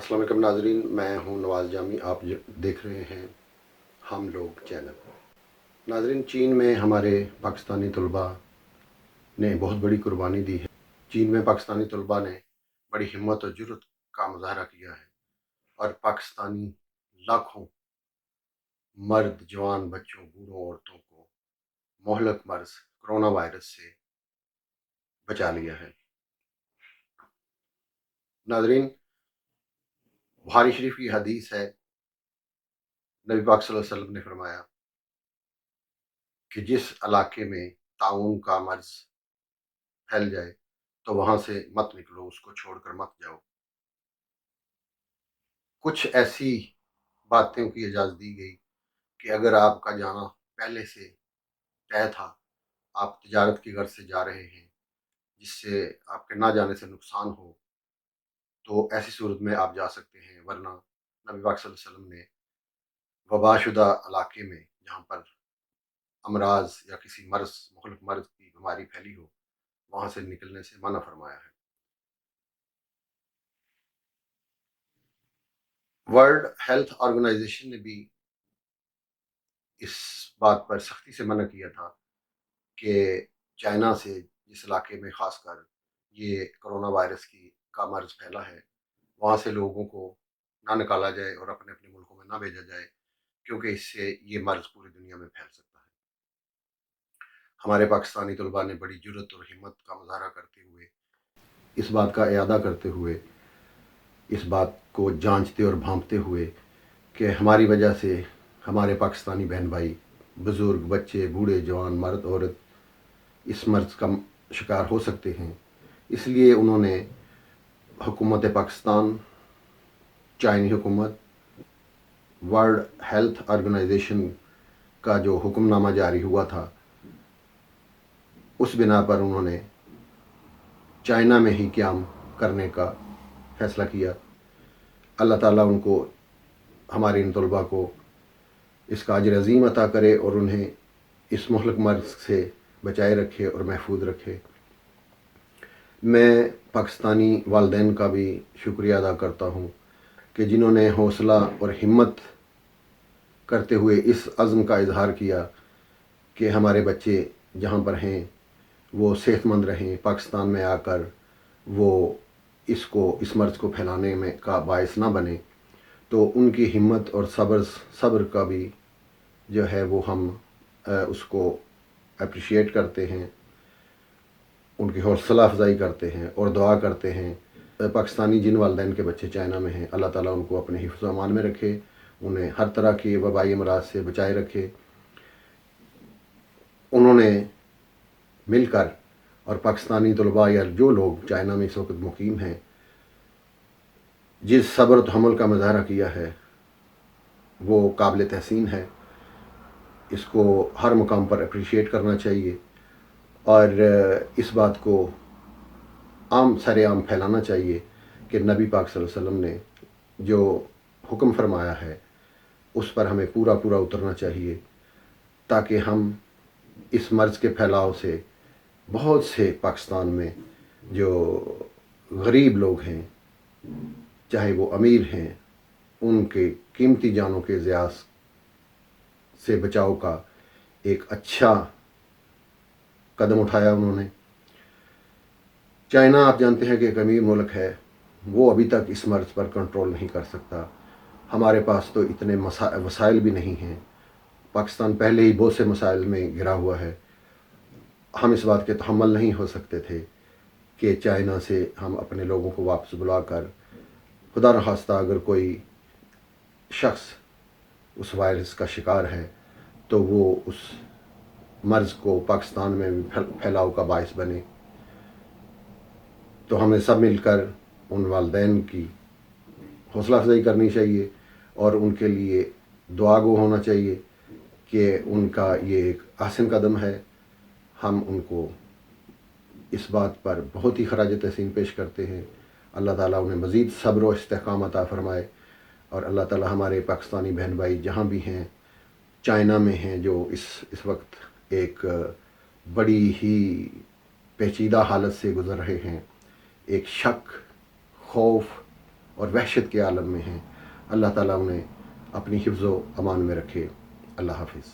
السلام علیکم ناظرین، میں ہوں نواز جامی. آپ دیکھ رہے ہیں ہم لوگ چینل. ناظرین، چین میں ہمارے پاکستانی طلباء نے بہت بڑی قربانی دی ہے. چین میں پاکستانی طلباء نے بڑی ہمت اور جرت کا مظاہرہ کیا ہے اور پاکستانی لاکھوں مرد، جوان، بچوں، بوڑھوں، عورتوں کو مہلک مرض کرونا وائرس سے بچا لیا ہے. ناظرین، بخاری شریف کی حدیث ہے، نبی پاک صلی اللہ علیہ وسلم نے فرمایا کہ جس علاقے میں طاعون کا مرض پھیل جائے تو وہاں سے مت نکلو، اس کو چھوڑ کر مت جاؤ. کچھ ایسی باتوں کی اجازت دی گئی کہ اگر آپ کا جانا پہلے سے طے تھا، آپ تجارت کی غرض سے جا رہے ہیں جس سے آپ کے نہ جانے سے نقصان ہو، تو ایسی صورت میں آپ جا سکتے ہیں. ورنہ نبی پاک صلی اللہ علیہ وسلم نے وبا شدہ علاقے میں جہاں پر امراض یا کسی مخلق مرض کی بیماری پھیلی ہو، وہاں سے نکلنے سے منع فرمایا ہے. ورلڈ ہیلتھ آرگنائزیشن نے بھی اس بات پر سختی سے منع کیا تھا کہ چائنا سے جس علاقے میں خاص کر یہ کرونا وائرس کا مرض پھیلا ہے، وہاں سے لوگوں کو نہ نکالا جائے اور اپنے اپنے ملکوں میں نہ بھیجا جائے، کیونکہ اس سے یہ مرض پوری دنیا میں پھیل سکتا ہے. ہمارے پاکستانی طلباء نے بڑی جرت اور ہمت کا مظاہرہ کرتے ہوئے، اس بات کا اعادہ کرتے ہوئے، اس بات کو جانچتے اور بھانپتے ہوئے کہ ہماری وجہ سے ہمارے پاکستانی بہن بھائی، بزرگ، بچے، بوڑھے، جوان، مرد، عورت اس مرض کا شکار ہو سکتے ہیں، اس لیے انہوں نے حکومت پاکستان، چائنی حکومت، ورلڈ ہیلتھ آرگنائزیشن کا جو حکم نامہ جاری ہوا تھا، اس بنا پر انہوں نے چائنا میں ہی قیام کرنے کا فیصلہ کیا. اللہ تعالیٰ ان کو، ہمارے ان طلباء کو اس کا اجر عظیم عطا کرے اور انہیں اس مہلک مرض سے بچائے رکھے اور محفوظ رکھے. میں پاکستانی والدین کا بھی شکریہ ادا کرتا ہوں کہ جنہوں نے حوصلہ اور ہمت کرتے ہوئے اس عزم کا اظہار کیا کہ ہمارے بچے جہاں پر ہیں وہ صحت مند رہیں، پاکستان میں آ کر وہ اس مرض کو پھیلانے میں کا باعث نہ بنے. تو ان کی ہمت اور صبر کا بھی جو ہے وہ ہم اس کو اپریشیٹ کرتے ہیں، ان کی حوصلہ افزائی کرتے ہیں اور دعا کرتے ہیں. پاکستانی جن والدین کے بچے چائنا میں ہیں، اللہ تعالیٰ ان کو اپنے حفظ و امان میں رکھے، انہیں ہر طرح کی وبائی امراض سے بچائے رکھے. انہوں نے مل کر، اور پاکستانی طلباء یا جو لوگ چائنا میں اس وقت مقیم ہیں، جس صبر و تحمل کا مظاہرہ کیا ہے وہ قابل تحسین ہے. اس کو ہر مقام پر اپریشیٹ کرنا چاہیے اور اس بات کو سر عام پھیلانا چاہیے کہ نبی پاک صلی اللہ علیہ وسلم نے جو حکم فرمایا ہے اس پر ہمیں پورا اترنا چاہیے، تاکہ ہم اس مرض کے پھیلاؤ سے بہت سے پاکستان میں جو غریب لوگ ہیں، چاہے وہ امیر ہیں، ان کے قیمتی جانوں کے ضیاع سے بچاؤ کا ایک اچھا قدم اٹھایا انہوں نے. چائنا آپ جانتے ہیں کہ ایک امیر ملک ہے، وہ ابھی تک اس مرض پر کنٹرول نہیں کر سکتا. ہمارے پاس تو اتنے وسائل بھی نہیں ہیں. پاکستان پہلے ہی بہت سے مسائل میں گھرا ہوا ہے. ہم اس بات کے تحمل نہیں ہو سکتے تھے کہ چائنا سے ہم اپنے لوگوں کو واپس بلا کر، خدا نخواستہ اگر کوئی شخص اس وائرس کا شکار ہے تو وہ اس مرض کو پاکستان میں پھیلاؤ کا باعث بنے. تو ہمیں سب مل کر ان والدین کی حوصلہ افزائی کرنی چاہیے اور ان کے لیے دعا گو ہونا چاہیے کہ ان کا یہ ایک احسن قدم ہے. ہم ان کو اس بات پر بہت ہی خراج تحسین پیش کرتے ہیں. اللہ تعالیٰ انہیں مزید صبر و استحکام عطا فرمائے اور اللہ تعالیٰ ہمارے پاکستانی بہن بھائی جہاں بھی ہیں، چائنا میں ہیں، جو اس وقت ایک بڑی ہی پیچیدہ حالت سے گزر رہے ہیں، ایک شک، خوف اور وحشت کے عالم میں ہیں. اللہ تعالیٰ انہیں اپنی حفظ و امان میں رکھے. اللہ حافظ.